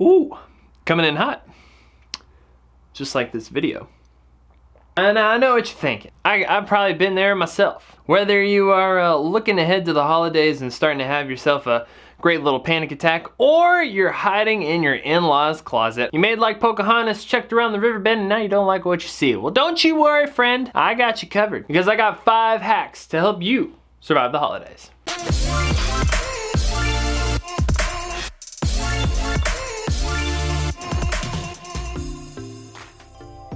Ooh, coming in hot. Just like this video. And I know what you're thinking. I've probably been there myself. Whether you are looking ahead to the holidays and starting to have yourself a great little panic attack, or you're hiding in your in-laws' closet. You made like Pocahontas, checked around the riverbed, and now you don't like what you see. Well, don't you worry, friend. I got you covered, because I got 5 hacks to help you survive the holidays.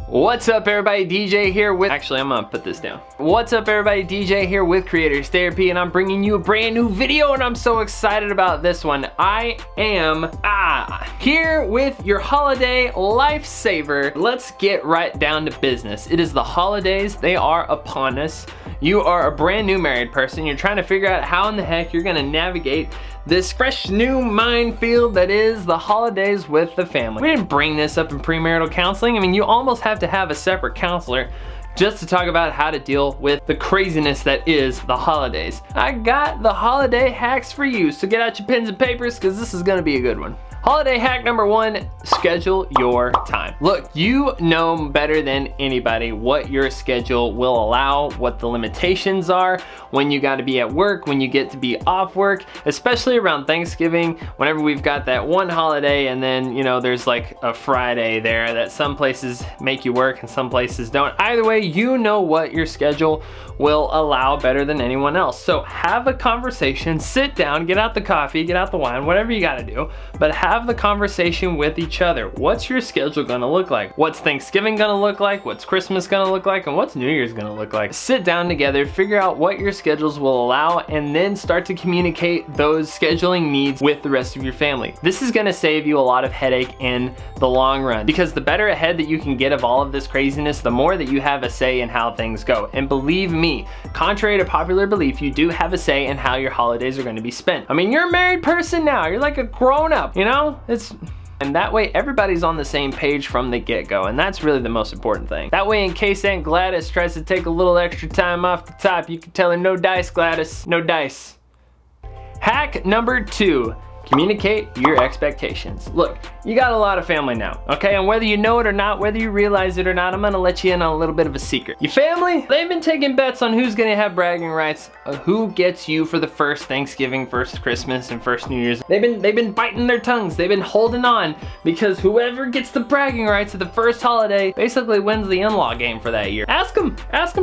What's up everybody, DJ here with, actually I'm gonna put this down. What's up everybody, DJ here with Creators Therapy, and I'm bringing you a brand new video, and I'm so excited about this one. I am here with your holiday lifesaver. Let's get right down to business. It is the holidays, they are upon us. You are a brand new married person, you're trying to figure out how in the heck you're gonna navigate this fresh new minefield that is the holidays with the family. We didn't bring this up in premarital counseling. I mean, you almost have to have a separate counselor just to talk about how to deal with the craziness that is the holidays. I got the holiday hacks for you, so get out your pens and papers because this is gonna be a good one. Holiday hack number 1, schedule your time. Look, you know better than anybody what your schedule will allow, what the limitations are, when you gotta be at work, when you get to be off work, especially around Thanksgiving, whenever we've got that one holiday and then, you know, there's like a Friday there that some places make you work and some places don't. Either way, you know what your schedule will allow better than anyone else. So have a conversation, sit down, get out the coffee, get out the wine, whatever you gotta do, but have the conversation with each other. What's your schedule gonna look like? What's Thanksgiving gonna look like? What's Christmas gonna look like? And what's New Year's gonna look like? Sit down together, figure out what your schedules will allow, and then start to communicate those scheduling needs with the rest of your family. This is gonna save you a lot of headache in the long run, because the better ahead that you can get of all of this craziness, the more that you have a say in how things go. And believe me, contrary to popular belief, you do have a say in how your holidays are gonna be spent. I mean, you're a married person now, you're like a grown-up, you know? And that way everybody's on the same page from the get-go, and that's really the most important thing. That way, in case Aunt Gladys tries to take a little extra time off the top, you can tell her, no dice, Gladys, no dice. Hack number 2, communicate your expectations. Look, you got a lot of family now, okay? And whether you know it or not, whether you realize it or not, I'm gonna let you in on a little bit of a secret. Your family, they've been taking bets on who's gonna have bragging rights, who gets you for the first Thanksgiving, first Christmas, and first New Year's. They've been biting their tongues, they've been holding on, because whoever gets the bragging rights at the first holiday basically wins the in-law game for that year. Ask them,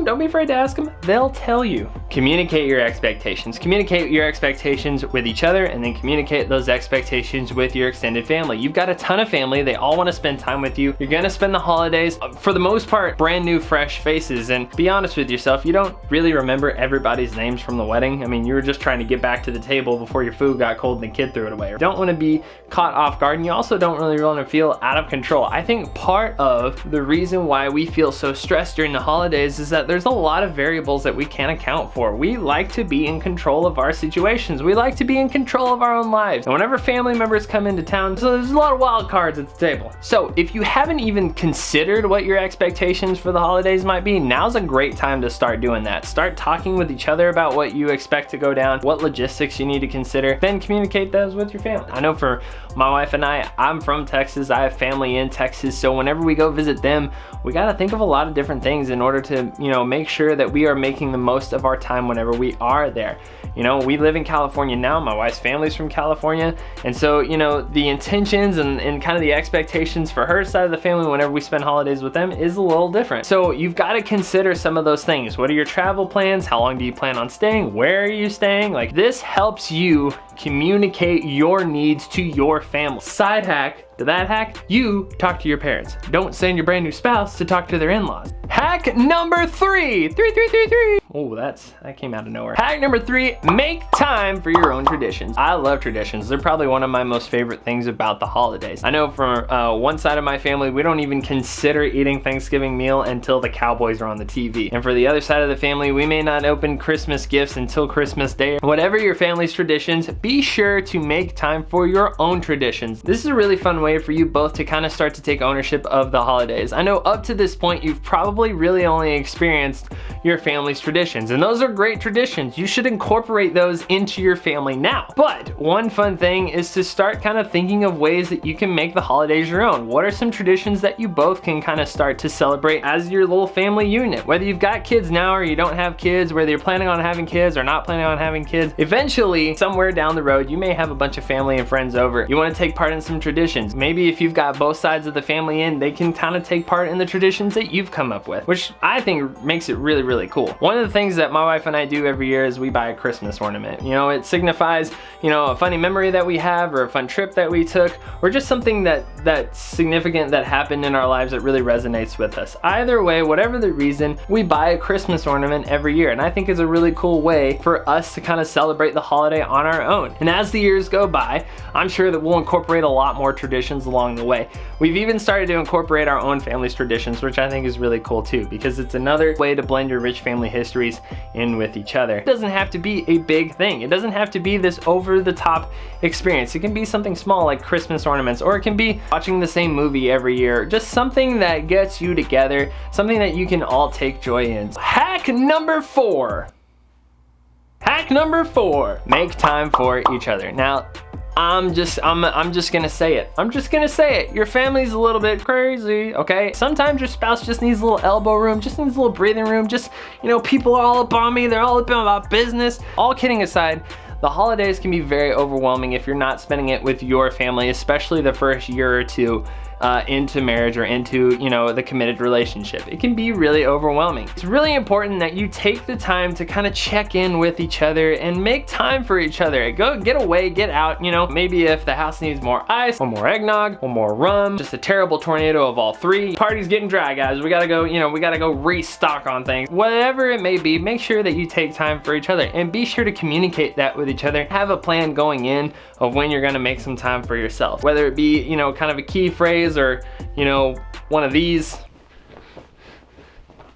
don't be afraid to ask them. They'll tell you. Communicate your expectations. Communicate your expectations with each other, and then communicate those expectations with your extended family. You've got a ton of family, they all want to spend time with you. You're gonna spend the holidays, for the most part, brand new fresh faces, and be honest with yourself, you don't really remember everybody's names from the wedding. I mean, you were just trying to get back to the table before your food got cold and the kid threw it away. You don't want to be caught off guard, and you also don't really want to feel out of control. I think part of the reason why we feel so stressed during the holidays is that there's a lot of variables that we can't account for. We like to be in control of our situations. We like to be in control of our own lives. And whenever family members come into town, so there's a lot of wild cards at the table. So if you haven't even considered what your expectations for the holidays might be, now's a great time to start doing that. Start talking with each other about what you expect to go down, what logistics you need to consider, then communicate those with your family. I know for my wife and I'm from Texas, I have family in Texas, so whenever we go visit them, we gotta think of a lot of different things in order to, you know, make sure that we are making the most of our time whenever we are there. You know, we live in California now, my wife's family's from California, and so, you know, the intentions and kind of the expectations for her side of the family whenever we spend holidays with them is a little different. So you've got to consider some of those things. What are your travel plans? How long do you plan on staying? Where are you staying? Like, this helps you communicate your needs to your family. Side hack to that hack, you talk to your parents. Don't send your brand new spouse to talk to their in-laws. Hack number 3. Oh, that came out of nowhere. Hack number 3, make time for your own traditions. I love traditions. They're probably one of my most favorite things about the holidays. I know for one side of my family, we don't even consider eating Thanksgiving meal until the Cowboys are on the TV. And for the other side of the family, we may not open Christmas gifts until Christmas Day. Whatever your family's traditions, be be sure to make time for your own traditions. This is a really fun way for you both to kind of start to take ownership of the holidays. I know up to this point, you've probably really only experienced your family's traditions, and those are great traditions. You should incorporate those into your family now. But one fun thing is to start kind of thinking of ways that you can make the holidays your own. What are some traditions that you both can kind of start to celebrate as your little family unit? Whether you've got kids now or you don't have kids, whether you're planning on having kids or not planning on having kids, eventually somewhere down the road you may have a bunch of family and friends over. You want to take part in some traditions. Maybe if you've got both sides of the family in, they can kind of take part in the traditions that you've come up with, which I think makes it really, really cool. One of the things that my wife and I do every year is we buy a Christmas ornament. You know, it signifies, you know, a funny memory that we have, or a fun trip that we took, or just something that's significant that happened in our lives that really resonates with us. Either way, whatever the reason, we buy a Christmas ornament every year, and I think it's a really cool way for us to kind of celebrate the holiday on our own. And as the years go by, I'm sure that we'll incorporate a lot more traditions along the way. We've even started to incorporate our own family's traditions, which I think is really cool too, because it's another way to blend your rich family histories in with each other. It doesn't have to be a big thing. It doesn't have to be this over-the-top experience. It can be something small like Christmas ornaments, or it can be watching the same movie every year. Just something that gets you together, something that you can all take joy in. Hack number 4. Hack number 4, make time for each other. Now, I'm just gonna say it. I'm just gonna say it. Your family's a little bit crazy, okay? Sometimes your spouse just needs a little elbow room, just needs a little breathing room. Just, you know, people are all up on me. They're all up about business. All kidding aside, the holidays can be very overwhelming if you're not spending it with your family, especially the first year or two into marriage or into, you know, the committed relationship. It can be really overwhelming. It's really important that you take the time to kind of check in with each other and make time for each other. Go get away, get out, you know, maybe if the house needs more ice, or more eggnog, or more rum, just a terrible tornado of all three. Party's getting dry, guys. We gotta go, you know, we gotta go restock on things. Whatever it may be, make sure that you take time for each other, and be sure to communicate that with each other. Have a plan going in of when you're gonna make some time for yourself. Whether it be, you know, kind of a key phrase, or, you know, one of these.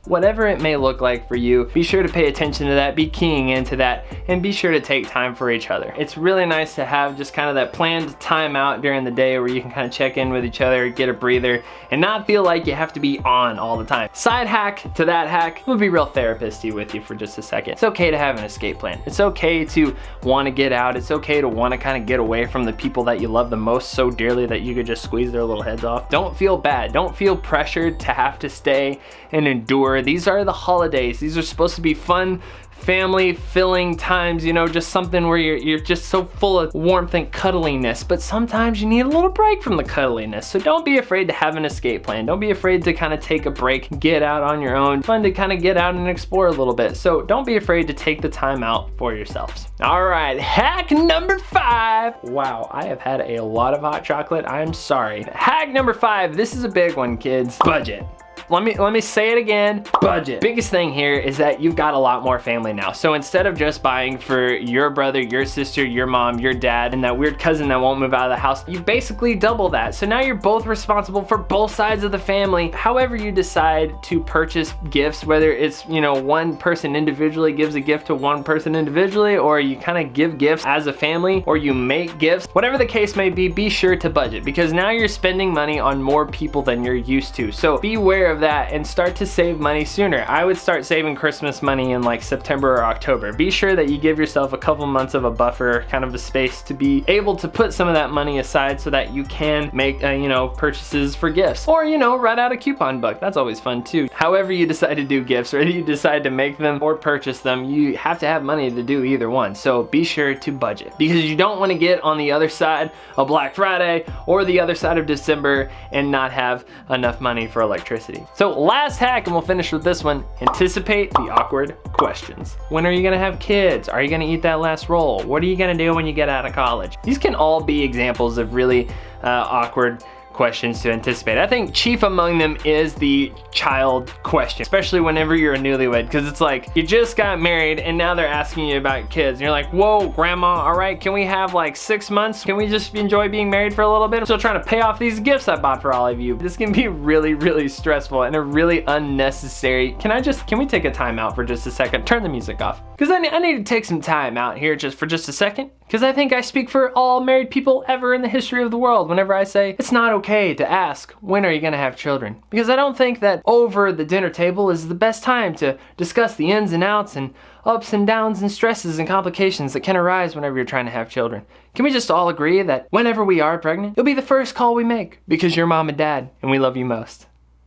Whatever it may look like for you, be sure to pay attention to that, be keying into that, and be sure to take time for each other. It's really nice to have just kind of that planned time out during the day where you can kind of check in with each other, get a breather, and not feel like you have to be on all the time. Side hack to that hack, we'll be real therapist-y with you for just a second. It's okay to have an escape plan. It's okay to want to get out. It's okay to want to kind of get away from the people that you love the most so dearly that you could just squeeze their little heads off. Don't feel bad. Don't feel pressured to have to stay and endure. These are the holidays. These are supposed to be fun, family-filling times, you know, just something where you're just so full of warmth and cuddliness, but sometimes you need a little break from the cuddliness. So don't be afraid to have an escape plan. Don't be afraid to kind of take a break, get out on your own. Fun to kind of get out and explore a little bit. So don't be afraid to take the time out for yourselves. All right, hack number 5. Wow, I have had a lot of hot chocolate. I'm sorry. Hack number 5, this is a big one, kids. Budget. Let me say it again, budget. Biggest thing here is that you've got a lot more family now. So instead of just buying for your brother, your sister, your mom, your dad, and that weird cousin that won't move out of the house, you basically double that. So now you're both responsible for both sides of the family. However you decide to purchase gifts, whether it's, you know, one person individually gives a gift to one person individually, or you kind of give gifts as a family, or you make gifts, whatever the case may be sure to budget, because now you're spending money on more people than you're used to. So beware of that and start to save money sooner. I would start saving Christmas money in like September or October. Be sure that you give yourself a couple months of a buffer, kind of a space to be able to put some of that money aside so that you can make, you know, purchases for gifts, or, you know, write out a coupon book. That's always fun too. However you decide to do gifts, whether you decide to make them or purchase them, you have to have money to do either one. So be sure to budget, because you don't want to get on the other side of Black Friday or the other side of December and not have enough money for electricity. So last hack, and we'll finish with this one, anticipate the awkward questions. When are you gonna have kids? Are you gonna eat that last roll? What are you gonna do when you get out of college? These can all be examples of really awkward questions to anticipate. I think chief among them is the child question, especially whenever you're a newlywed, because it's like you just got married and now they're asking you about kids and you're like, whoa, grandma, all right, can we have like 6 months? Can we just enjoy being married for a little bit? I'm still trying to pay off these gifts I bought for all of you. This can be really, really stressful and a really unnecessary. Can we take a time out for just a second? Turn the music off, because I need to take some time out here just for just a second Because I think I speak for all married people ever in the history of the world whenever I say it's not okay to ask, when are you gonna have children? Because I don't think that over the dinner table is the best time to discuss the ins and outs and ups and downs and stresses and complications that can arise whenever you're trying to have children. Can we just all agree that whenever we are pregnant, it'll be the first call we make because you're mom and dad and we love you most.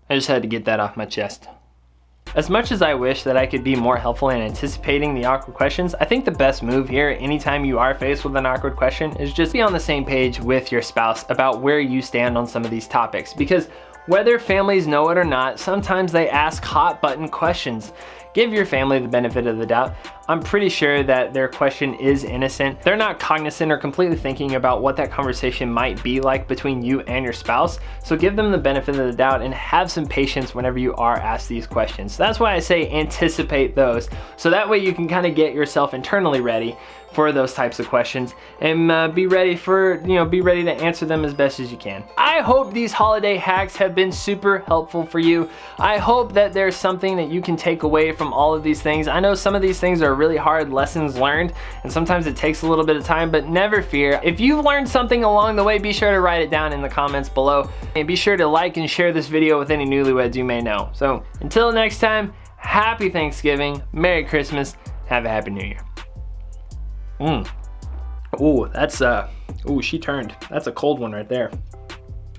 I just had to get that off my chest. As much as I wish that I could be more helpful in anticipating the awkward questions, I think the best move here anytime you are faced with an awkward question is just be on the same page with your spouse about where you stand on some of these topics. Because whether families know it or not, sometimes they ask hot button questions. Give your family the benefit of the doubt. I'm pretty sure that their question is innocent. They're not cognizant or completely thinking about what that conversation might be like between you and your spouse. So give them the benefit of the doubt and have some patience whenever you are asked these questions. So that's why I say anticipate those. So that way you can kind of get yourself internally ready for those types of questions and be ready to answer them as best as you can. I hope these holiday hacks have been super helpful for you. I hope that there's something that you can take away from all of these things. I know some of these things are really hard lessons learned and sometimes it takes a little bit of time, but never fear. If you've learned something along the way, be sure to write it down in the comments below and be sure to like and share this video with any newlyweds you may know. So until next time, happy Thanksgiving, Merry Christmas, have a Happy New Year. Ooh, that's ooh, she turned. That's a cold one right there.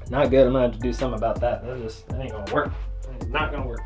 Not good. I'm gonna have to do something about that. That ain't gonna work. It's not gonna work.